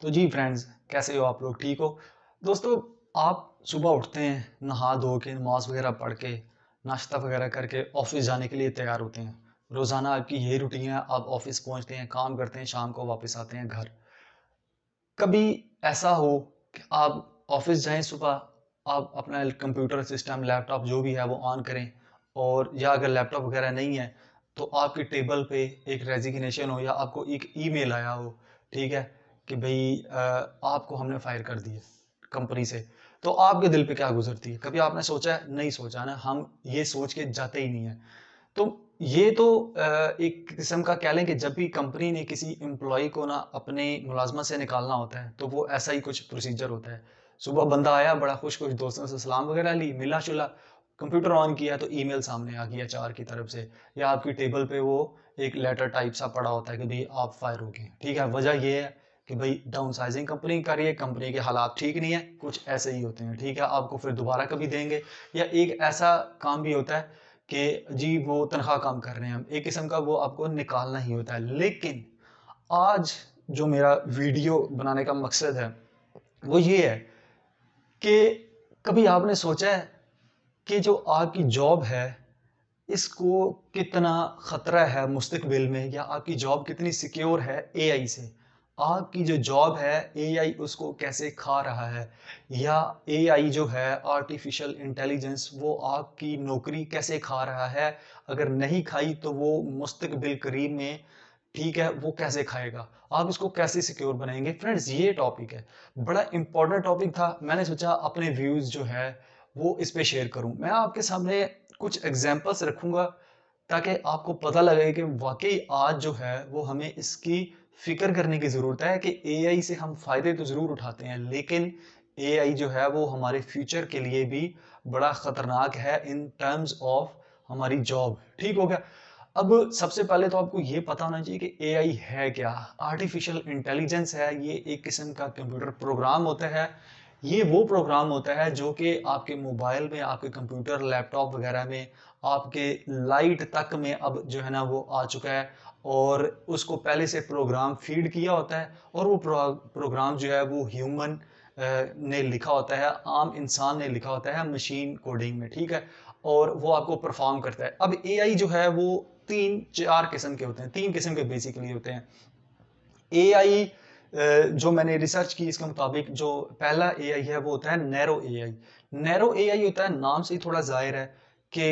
तो जी फ्रेंड्स, कैसे हो आप लोग? ठीक हो? दोस्तों, आप सुबह उठते हैं, नहा धो के, नमाज वगैरह पढ़ के, नाश्ता वगैरह करके ऑफिस जाने के लिए तैयार होते हैं। रोज़ाना आपकी यही रूटीन है, आप ऑफिस पहुंचते हैं, काम करते हैं, शाम को वापस आते हैं घर। कभी ऐसा हो कि आप ऑफिस जाएं सुबह, आप अपना कंप्यूटर सिस्टम, लैपटॉप जो भी है वो ऑन करें, और या अगर लैपटॉप वगैरह नहीं है तो आपके टेबल पे एक रेजिग्नेशन हो या आपको एक ईमेल आया हो, ठीक है, कि भाई आपको हमने फायर कर दिया कंपनी से। तो आपके दिल पे क्या गुजरती है? कभी आपने सोचा है? नहीं सोचा ना, हम ये सोच के जाते ही नहीं है। तो ये तो एक किस्म का कह लें कि जब भी कंपनी ने किसी एम्प्लॉय को ना अपने मुलाजमत से निकालना होता है तो वो ऐसा ही कुछ प्रोसीजर होता है। सुबह बंदा आया, बड़ा खुश खुश दोस्तों से सलाम वगैरह ली, मिला जुला, कंप्यूटर ऑन किया तो ईमेल सामने आ गई एचआर की तरफ से, या आपकी टेबल पे वो एक लेटर टाइप सा पड़ा होता है कि भाई आप फायर हो गए। ठीक है, वजह ये है कि भाई डाउन साइजिंग कंपनी कर रही है, कंपनी के हालात ठीक नहीं है, कुछ ऐसे ही होते हैं। ठीक है, आपको फिर दोबारा कभी देंगे। या एक ऐसा काम भी होता है कि जी वो तनख्वाह कम कर रहे हैं हम, एक किस्म का वो आपको निकालना ही होता है। लेकिन आज जो मेरा वीडियो बनाने का मकसद है वो ये है कि कभी आपने सोचा है कि जो आपकी जॉब है इसको कितना खतरा है मुस्तकबिल में, या आपकी जॉब कितनी सिक्योर है एआई से? आपकी जो जॉब है एआई उसको कैसे खा रहा है, या एआई जो है आर्टिफिशियल इंटेलिजेंस वो आपकी नौकरी कैसे खा रहा है? अगर नहीं खाई तो वो मुस्तकबिल करीब में, ठीक है, वो कैसे खाएगा? आप इसको कैसे सिक्योर बनाएंगे? फ्रेंड्स, ये टॉपिक है, बड़ा इंपॉर्टेंट टॉपिक था। मैंने सोचा अपने व्यूज जो है वो इस पे शेयर करूं। मैं आपके सामने कुछ एग्जांपल्स रखूंगा ताकि आपको पता लगे कि वाकई आज जो है वो हमें इसकी फिक्र करने की ज़रूरत है कि एआई से हम फ़ायदे तो ज़रूर उठाते हैं, लेकिन एआई जो है वो हमारे फ्यूचर के लिए भी बड़ा ख़तरनाक है इन टर्म्स ऑफ हमारी जॉब। ठीक हो गया? अब सबसे पहले तो आपको ये पता होना चाहिए कि एआई है क्या? आर्टिफिशियल इंटेलिजेंस है, ये एक किस्म का कंप्यूटर प्रोग्राम होता है। ये वो प्रोग्राम होता है जो कि आपके मोबाइल में, आपके कंप्यूटर, लैपटॉप वगैरह में, आपके लाइट तक में अब जो है ना वो आ चुका है, और उसको पहले से प्रोग्राम फीड किया होता है, और वो प्रोग्राम जो है वो ह्यूमन ने लिखा होता है, आम इंसान ने लिखा होता है मशीन कोडिंग में। ठीक है, और वो आपको परफॉर्म करता है। अब एआई जो है वो तीन चार किस्म के होते हैं, तीन किस्म के बेसिकली होते हैं। एआई जो मैंने रिसर्च की इसके मुताबिक, जो पहला एआई है वो होता है नैरो एआई। नैरो एआई होता है, नाम से ही थोड़ा जाहिर है कि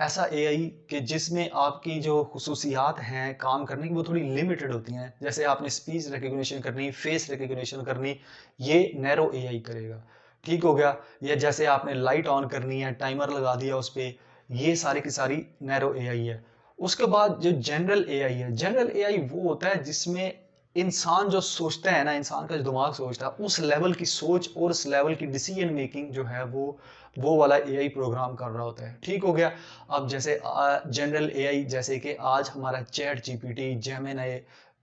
ऐसा एआई कि जिसमें आपकी जो खुसूसियात हैं काम करने की वो थोड़ी लिमिटेड होती हैं। जैसे आपने स्पीच रिकग्निशन करनी, फेस रिकग्निशन करनी, ये नैरो एआई करेगा। ठीक हो गया? या जैसे आपने लाइट ऑन करनी है, टाइमर लगा दिया उस पे, ये सारी की सारी नैरो एआई है। उसके बाद जो जनरल एआई है, जनरल एआई वो होता है जिसमें इंसान जो सोचता है ना, इंसान का जो दिमाग सोचता है, उस लेवल की सोच और उस लेवल की डिसीजन मेकिंग जो है वो वाला एआई प्रोग्राम कर रहा होता है। ठीक हो गया? अब जैसे जनरल एआई, जैसे कि आज हमारा चैट जीपीटी, जेमिनी,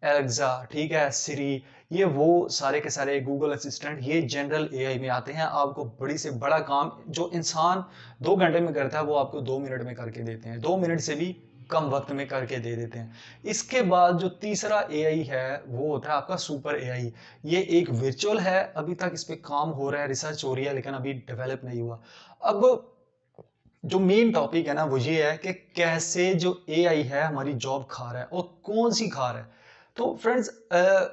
एलेक्सा, ठीक है, सिरी, ये वो सारे के सारे गूगल असिस्टेंट, ये जनरल एआई में आते हैं। आपको बड़ी से बड़ा काम जो इंसान 2 घंटे में करता है वो आपको 2 मिनट में करके देते हैं, 2 मिनट से भी कम वक्त में करके दे देते हैं। इसके बाद जो तीसरा एआई है वो होता है आपका सुपर एआई। ये एक वर्चुअल है, अभी तक इस पे काम हो रहा है, रिसर्च हो रही है, लेकिन अभी डेवलप नहीं हुआ। अब जो मेन टॉपिक है ना वो ये है कि कैसे जो एआई है हमारी जॉब खा रहा है, और कौन सी खा रहा है। तो फ्रेंड्स,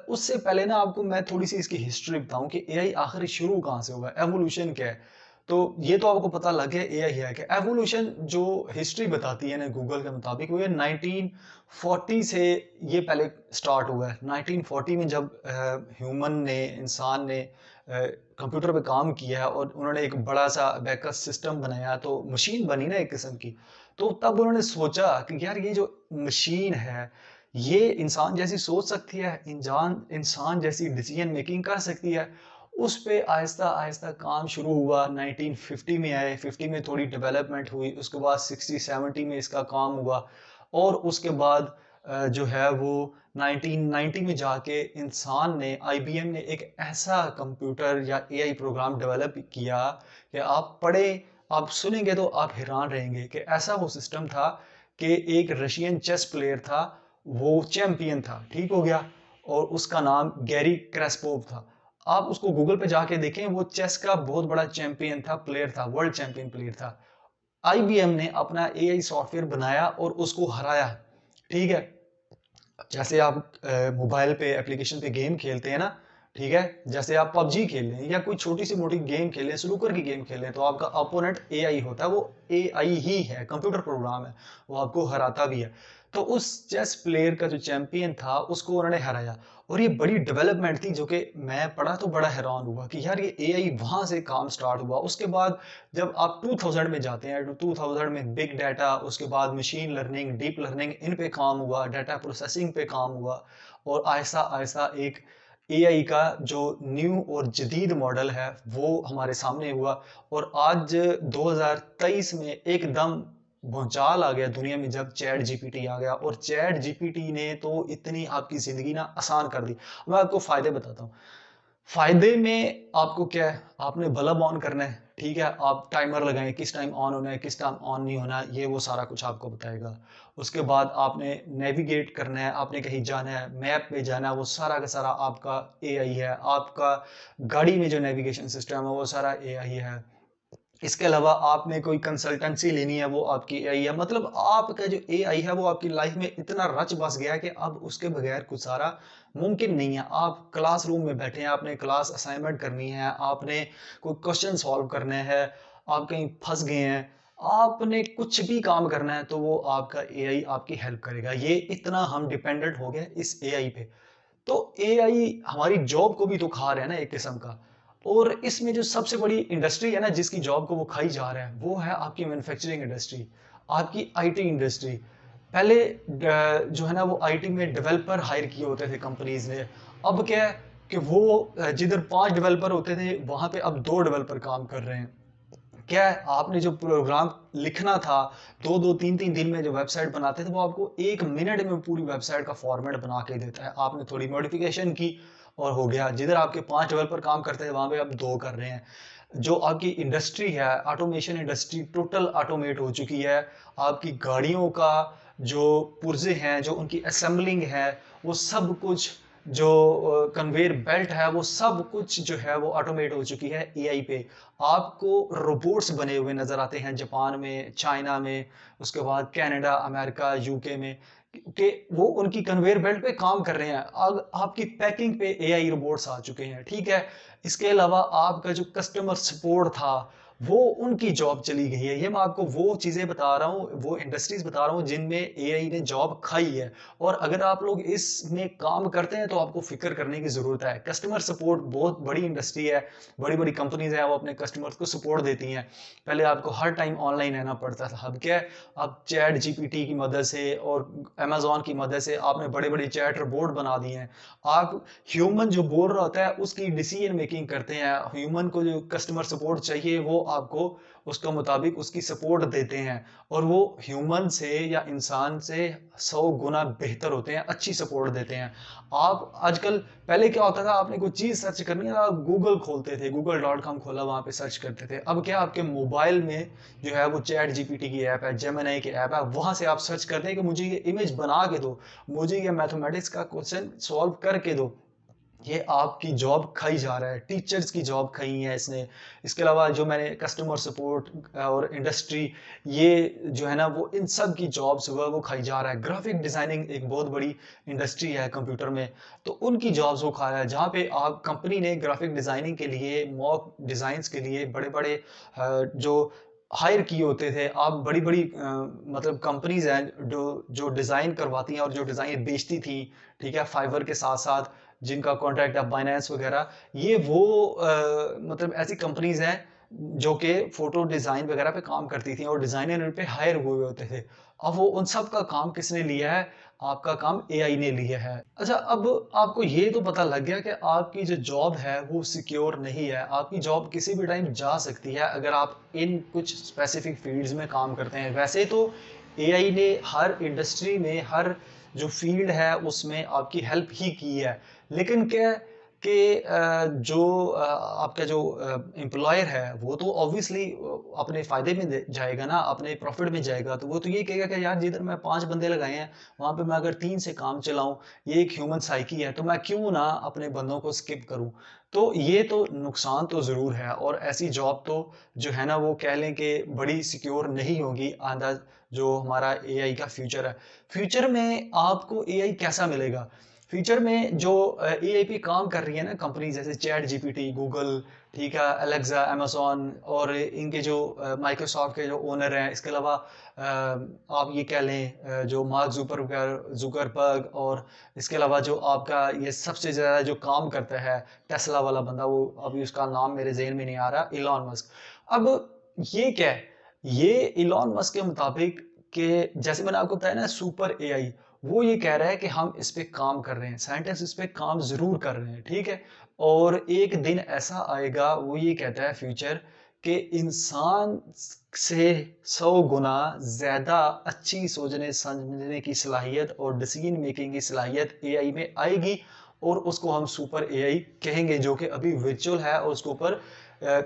उससे पहले ना आपको मैं थोड़ी सी इसकी हिस्ट्री बताऊं कि एआई आखिर शुरू कहाँ से हुआ, एवोल्यूशन क्या है। तो ये तो आपको पता लग गया एआई है कि एवोल्यूशन जो हिस्ट्री बताती है ना गूगल के मुताबिक, वो ये 1940 से ये पहले स्टार्ट हुआ है। 1940 में जब ह्यूमन ने, इंसान ने कंप्यूटर पे काम किया है और उन्होंने एक बड़ा सा बैकअप सिस्टम बनाया, तो मशीन बनी ना एक किस्म की। तो तब उन्होंने सोचा कि यार ये जो मशीन है ये इंसान जैसी सोच सकती है, इंसान जैसी डिसीजन मेकिंग कर सकती है। उस पे आहिस्ता आहिस्ता काम शुरू हुआ। 1950 में आए, 50 में थोड़ी डेवलपमेंट हुई, उसके बाद 60-70 में इसका काम हुआ, और उसके बाद जो है वो 1990 में जाके इंसान ने, आईबीएम ने एक ऐसा कंप्यूटर या एआई प्रोग्राम डेवलप किया कि आप पढ़े, आप सुनेंगे तो आप हैरान रहेंगे कि ऐसा वो सिस्टम था कि एक रशियन चेस प्लेयर था, वो चैंपियन था। ठीक हो गया? और उसका नाम गैरी क्रेस्पोव था। आप उसको गूगल पे जाके देखें, वो चेस का बहुत बड़ा चैंपियन था, प्लेयर था, वर्ल्ड चैंपियन प्लेयर था। आईबीएम ने अपना एआई सॉफ्टवेयर बनाया और उसको हराया। ठीक है, जैसे आप मोबाइल पे एप्लीकेशन पे गेम खेलते हैं ना, ठीक है, जैसे आप पबजी खेल रहे हैं या कोई छोटी सी मोटी गेम खेल रहे हैं, स्नूकर की गेम खेल रहे हैं, तो आपका अपोनेंट एआई होता है, वो एआई ही है, कंप्यूटर प्रोग्राम है, वो आपको हराता भी है। तो उस चेस प्लेयर का जो चैंपियन था उसको उन्होंने हराया। और ये बड़ी डेवलपमेंट थी, जो कि मैं पढ़ा तो बड़ा हैरान हुआ कि यार ये एआई वहां से काम स्टार्ट हुआ। उसके बाद जब आप 2000 में जाते हैं, 2000 में बिग डाटा, उसके बाद मशीन लर्निंग, डीप लर्निंग, इन पे काम हुआ, डाटा प्रोसेसिंग पे काम हुआ, और आहिस्ता आहिस्ता एक एआई का जो न्यू और जदीद मॉडल है वो हमारे सामने हुआ। और आज 2023 में एकदम भूचाल आ गया दुनिया में जब चैट जीपीटी आ गया। और चैट जीपीटी ने तो इतनी आपकी जिंदगी ना आसान कर दी। मैं आपको फायदे बताता हूँ। फायदे में आपको क्या है, आपने बल्ब ऑन करना है, ठीक है, आप टाइमर लगाएं किस टाइम ऑन होना है, किस टाइम ऑन नहीं होना है, ये वो सारा कुछ आपको बताएगा। उसके बाद आपने नेविगेट करना है, आपने कहीं जाना है, मैप पे जाना है, वो सारा का सारा आपका एआई है। आपका गाड़ी में जो नेविगेशन सिस्टम है वो सारा एआई है। इसके अलावा आपने कोई कंसल्टेंसी लेनी है, वो आपकी एआई है। मतलब आपका जो एआई है वो आपकी लाइफ में इतना रच बस गया है कि अब उसके बगैर गुजारा मुमकिन नहीं है। आप क्लासरूम में बैठे हैं, आपने क्लास असाइनमेंट करनी है, आपने कोई क्वेश्चन सॉल्व करने हैं, आप कहीं फंस गए हैं, आपने कुछ भी काम करना है, तो वो आपका एआई आपकी हेल्प करेगा। ये इतना हम डिपेंडेंट हो गए इस एआई पे। तो एआई हमारी जॉब को भी तो खा रहा है ना एक किस्म का। और इसमें जो सबसे बड़ी इंडस्ट्री है ना जिसकी जॉब को वो खाई जा रहा है, वो है आपकी मैन्युफैक्चरिंग इंडस्ट्री, आपकी आईटी इंडस्ट्री। पहले जो है ना वो आईटी में डेवलपर हायर किए होते थे कंपनीज ने। अब क्या है कि वो जिधर 5 डेवलपर होते थे वहां पे अब 2 डेवलपर काम कर रहे हैं। क्या है, आपने जो प्रोग्राम लिखना था 2-2 3-3 दिन में जो वेबसाइट बनाते थे, वो आपको 1 मिनट में पूरी वेबसाइट का फॉर्मेट बना के देता है। आपने थोड़ी मॉडिफिकेशन की और हो गया। जिधर आपके 5 डेवलपर काम करते थे वहां पे अब 2 कर रहे हैं। जो आपकी इंडस्ट्री है, ऑटोमेशन इंडस्ट्री टोटल ऑटोमेट हो चुकी है। आपकी गाड़ियों का जो पुर्जे हैं, जो उनकी असेंबलिंग है, वो सब कुछ, जो कन्वेयर बेल्ट है, वो सब कुछ जो है वो ऑटोमेट हो चुकी है एआई पे। आपको रोबोट्स बने हुए नजर आते हैं जापान में, चाइना में, उसके बाद कनाडा, अमेरिका, यूके में, कि वो उनकी कन्वेयर बेल्ट पे काम कर रहे हैं। अब आपकी पैकिंग पे एआई रोबोट्स आ चुके हैं, ठीक है। इसके अलावा आपका जो कस्टमर सपोर्ट था, वो उनकी जॉब चली गई है। ये मैं आपको वो चीजें बता रहा हूँ, वो इंडस्ट्रीज बता रहा हूँ जिनमें एआई ने जॉब खाई है। और अगर आप लोग इसमें काम करते हैं तो आपको फिक्र करने की जरूरत है। कस्टमर सपोर्ट बहुत बड़ी इंडस्ट्री है, बड़ी बड़ी कंपनीज है, वो अपने कस्टमर्स को सपोर्ट देती हैं। पहले आपको हर टाइम ऑनलाइन रहना पड़ता था, अब क्या है, अब चैट जीपीटी की मदद से और अमेजोन की मदद से आपने बड़े बड़े चैट रोबोट बना दिए हैं। आप ह्यूमन जो बोल रहा होता है उसकी डिसीजन मेकिंग करते हैं। ह्यूमन को जो कस्टमर सपोर्ट चाहिए वो आपको उसका मुताबिक उसकी सपोर्ट देते हैं। और वो ह्यूमन से या इंसान से 100 गुना बेहतर होते हैं, अच्छी सपोर्ट देते हैं। आप आजकल, पहले क्या होता था, आपने कोई चीज सर्च करनी है आप गूगल खोलते थे, google.com खोला, वहां पे सर्च करते थे। अब क्या, आपके मोबाइल में जो है वो चैट जीपीटी की ऐप है, जेमिनी की ऐप है, वहां से आप सर्च करते हैं कि मुझे ये इमेज बना के दो, मुझे ये मैथमेटिक्स का क्वेश्चन सॉल्व करके दो। ये आपकी जॉब खाई जा रहा है, टीचर्स की जॉब खाई है इसने। इसके अलावा जो मैंने कस्टमर सपोर्ट और इंडस्ट्री, ये जो है ना वो इन सब की जॉब्स वो खाई जा रहा है। ग्राफिक डिजाइनिंग एक बहुत बड़ी इंडस्ट्री है कंप्यूटर में, तो उनकी जॉब्स वो खा रहा है। जहाँ पे आप कंपनी ने ग्राफिक डिजाइनिंग के लिए, मॉक डिजाइंस के लिए बड़े बड़े जो हायर किए होते थे, आप बड़ी बड़ी मतलब कंपनीज हैं जो जो डिजाइन करवाती हैं और जो डिजाइन बेचती थी, ठीक है, फाइवर के साथ साथ, जिनका कॉन्ट्रैक्ट है बाइनेंस वगैरह। ये वो मतलब ऐसी कंपनीज हैं जो कि फोटो डिजाइन वगैरह पे काम करती थी और डिजाइनर उन पे हायर हुए होते थे। अब वो उन सब का काम किसने लिया है, आपका काम एआई ने लिया है। अच्छा, अब आपको ये तो पता लग गया कि आपकी जो जॉब है वो सिक्योर नहीं है, आपकी जॉब किसी भी टाइम जा सकती है अगर आप इन कुछ स्पेसिफिक फील्ड्स में काम करते हैं। वैसे तो एआई ने हर इंडस्ट्री में, हर जो फील्ड है उसमें आपकी हेल्प ही की है। लेकिन क्या है कि जो आपका जो एम्प्लॉयर है वो तो ऑब्वियसली अपने फ़ायदे में जाएगा ना, अपने प्रॉफिट में जाएगा। तो वो तो ये कहेगा कि यार जिधर मैं 5 बंदे लगाए हैं, वहाँ पे मैं अगर 3 से काम चलाऊँ, ये एक ह्यूमन साइकी है, तो मैं क्यों ना अपने बंदों को स्किप करूँ। तो ये तो नुकसान तो ज़रूर है, और ऐसी जॉब तो जो है ना वो कह लें कि बड़ी सिक्योर नहीं होगी आंधा जो हमारा एआई का फ्यूचर है। फ्यूचर में आपको एआई कैसा मिलेगा? फ्यूचर में जो एआई पे काम कर रही है ना कंपनी, जैसे चैट जीपीटी, गूगल, ठीक है, एलेक्सा, अमेज़न, और इनके जो माइक्रोसॉफ्ट के जो ओनर हैं, इसके अलावा आप ये कह लें जो मार्क ज़ुकरबर्ग, और इसके अलावा जो आपका ये सबसे ज़्यादा जो काम करता है टेस्ला वाला बंदा, वो अभी उसका नाम मेरे ज़हन में नहीं आ रहा, इलॉन मस्क। अब ये क्या है? ये इलॉन मस्क के मुताबिक कि जैसे मैंने आपको बताया ना सुपर एआई, वो ये कह रहा है कि हम इस पे काम कर रहे हैं, साइंटिस्ट इस पे काम ज़रूर कर रहे हैं, ठीक है? और एक दिन ऐसा आएगा, वो ये कहता है फ्यूचर, कि इंसान से 100 गुना ज़्यादा अच्छी सोचने समझने की सलाहियत और डिसीजन मेकिंग की सलाहियत एआई में आएगी, और उसको हम सुपर एआई कहेंगे, जो कि अभी वर्चुअल है और उसके ऊपर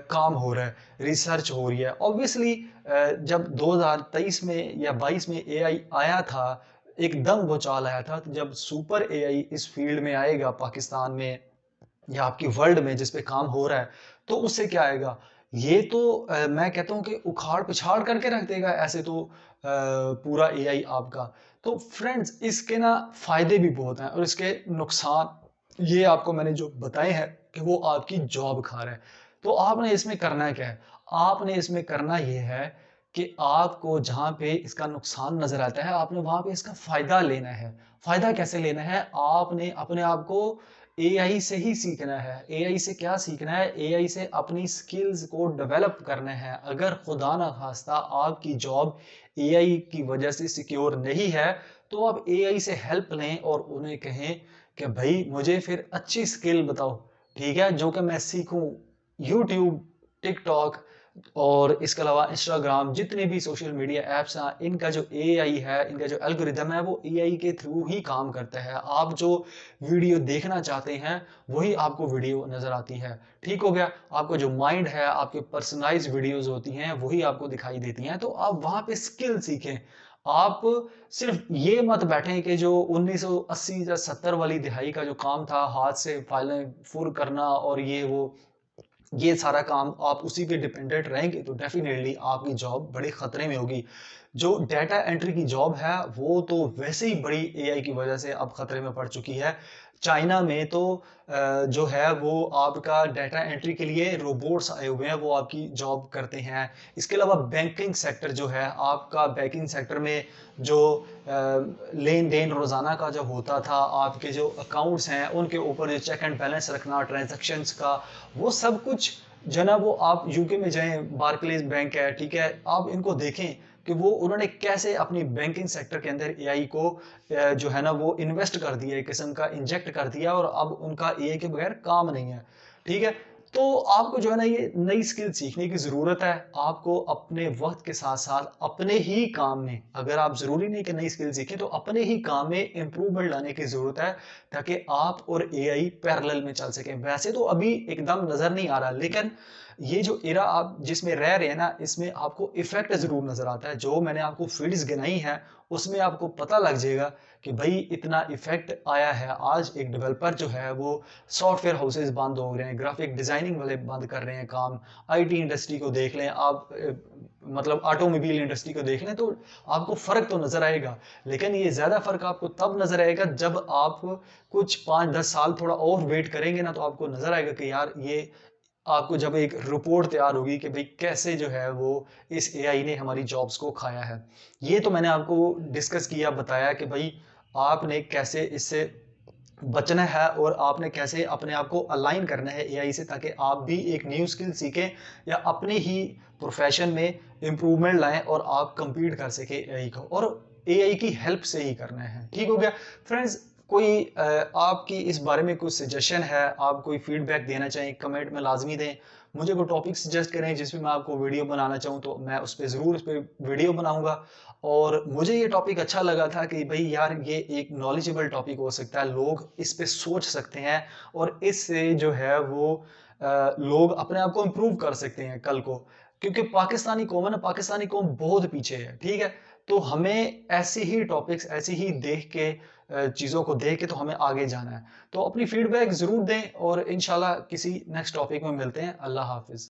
काम हो रहा है, रिसर्च हो रही है। ऑब्वियसली जब 2023 में या 22 में एआई आया था, एकदम भूचाल आया था, तो जब सुपर एआई इस फील्ड में आएगा पाकिस्तान में या आपकी वर्ल्ड में जिस पे काम हो रहा है, तो उससे क्या आएगा? ये तो मैं कहता हूँ कि उखाड़-पिछाड़ करके रख देगा ऐसे तो पूरा एआई आपका। तो फ्रेंड्स, इसके ना फ़ायदे भी बहुत हैं और इसके नुकसान ये आपको मैंने जो बताए हैं कि वो आपकी जॉब खा रहा है। तो आपने इसमें करना क्या है? आपने इसमें करना ये है कि आपको जहाँ पे इसका नुकसान नज़र आता है, आपने वहाँ पे इसका फ़ायदा लेना है। फ़ायदा कैसे लेना है? आपने अपने आप को एआई से ही सीखना है। एआई से क्या सीखना है? एआई से अपनी स्किल्स को डेवलप करना है। अगर खुदा ना खास्ता आपकी जॉब एआई की वजह से सिक्योर नहीं है, तो आप एआई से हेल्प लें और उन्हें कहें कि भाई मुझे फिर अच्छी स्किल बताओ, ठीक है? जो कि मैं सीखूँ। यूट्यूब, टिकटॉक और इसके अलावा इंस्टाग्राम, जितने भी सोशल मीडिया ऐप्स हैं, इनका जो एआई है, इनका जो एल्गोरिदम है, वो एआई के थ्रू ही काम करता है। आप जो वीडियो देखना चाहते हैं, वही आपको वीडियो नज़र आती है। ठीक हो गया? आपका जो माइंड है, आपके पर्सनलाइज़्ड वीडियोज़ होती हैं, वही आपको दिखाई देती हैं। तो आप वहाँ पे स्किल सीखें। आप सिर्फ़ ये मत बैठें कि जो 1980 या 70 वाली दिहाई का जो काम था, हाथ से फाइलें फुर करना और ये सारा काम आप उसी पे डिपेंडेंट रहेंगे, तो डेफिनेटली आपकी जॉब बड़े खतरे में होगी। जो डाटा एंट्री की जॉब है, वो तो वैसे ही बड़ी एआई की वजह से अब खतरे में पड़ चुकी है। चाइना में तो जो है वो आपका डाटा एंट्री के लिए रोबोट्स आए हुए हैं, वो आपकी जॉब करते हैं। इसके अलावा बैंकिंग सेक्टर जो है, आपका बैंकिंग सेक्टर में जो लेन-देन रोज़ाना का जो होता था, आपके जो अकाउंट्स हैं, उनके ऊपर जो चेक एंड बैलेंस रखना, ट्रांज़ैक्शंस का, वो सब कुछ जो है ना, वो आप यूके में जाएँ, बार्कलेज़ बैंक है, ठीक है? आप इनको देखें कि वो उन्होंने कैसे अपनी बैंकिंग सेक्टर के अंदर एआई को जो है ना वो इन्वेस्ट कर दिया, एक किस्म का इंजेक्ट कर दिया, और अब उनका एआई के बगैर काम नहीं है, ठीक है? तो आपको जो है ना ये नई स्किल सीखने की ज़रूरत है। आपको अपने वक़्त के साथ-साथ अपने ही काम में, अगर आप ज़रूरी नहीं कि नई स्किल सीखें, तो अपने ही काम में इम्प्रूवमेंट लाने की ज़रूरत है, ताकि आप और एआई पैरेलल में चल सकें। वैसे तो अभी एकदम नज़र नहीं आ रहा, लेकिन ये जो एरा आप जिसमें रह रहे हैं ना, इसमें आपको इफ़ेक्ट ज़रूर नज़र आता है। जो मैंने आपको फ़ील्ड्स गिनाई हैं, उसमें आपको पता लग जाएगा कि भई इतना इफ़ेक्ट आया है। आज एक डेवलपर जो है वो सॉफ्टवेयर हाउसेज़ बंद हो रहे हैं, ग्राफ़िक डिज़ाइनिंग वाले बंद कर रहे हैं काम। आईटी इंडस्ट्री को देख लें आप, मतलब ऑटोमोबाइल इंडस्ट्री को देख लें, तो आपको फ़र्क तो नज़र आएगा। लेकिन ये ज़्यादा फ़र्क आपको तब नज़र आएगा जब आप कुछ 5-10 साल थोड़ा और वेट करेंगे ना, तो आपको नज़र आएगा कि यार ये आपको जब एक रिपोर्ट तैयार होगी कि भाई कैसे जो है वो इस एआई ने हमारी जॉब्स को खाया है। ये तो मैंने आपको डिस्कस किया, बताया कि भाई आपने कैसे इससे बचना है और आपने कैसे अपने आप को अलाइन करना है एआई से, ताकि आप भी एक न्यू स्किल सीखें या अपने ही प्रोफेशन में इम्प्रूवमेंट लाएं और आप compete कर सकें एआई को, और एआई की हेल्प से ही करना है। ठीक हो गया फ्रेंड्स? कोई आपकी इस बारे में कोई सजेशन है, आप कोई फीडबैक देना चाहें, कमेंट में लाज़मी दें। मुझे कोई टॉपिक सजेस्ट करें जिस पे मैं आपको वीडियो बनाना चाहूँ, तो मैं उस पे ज़रूर उस पे वीडियो बनाऊँगा। और मुझे ये टॉपिक अच्छा लगा था कि भई यार ये एक नॉलेजेबल टॉपिक हो सकता है, लोग इस पे सोच सकते हैं और इससे जो है वो लोग अपने आप को इम्प्रूव कर सकते हैं कल को। क्योंकि पाकिस्तानी कौम है ना, पाकिस्तानी कौम बहुत पीछे है, ठीक है? तो हमें ऐसे ही टॉपिक्स, ऐसे ही देख के चीज़ों को देख के तो हमें आगे जाना है। तो अपनी फीडबैक ज़रूर दें और इंशाल्लाह किसी नेक्स्ट टॉपिक में मिलते हैं। अल्लाह हाफ़िज़।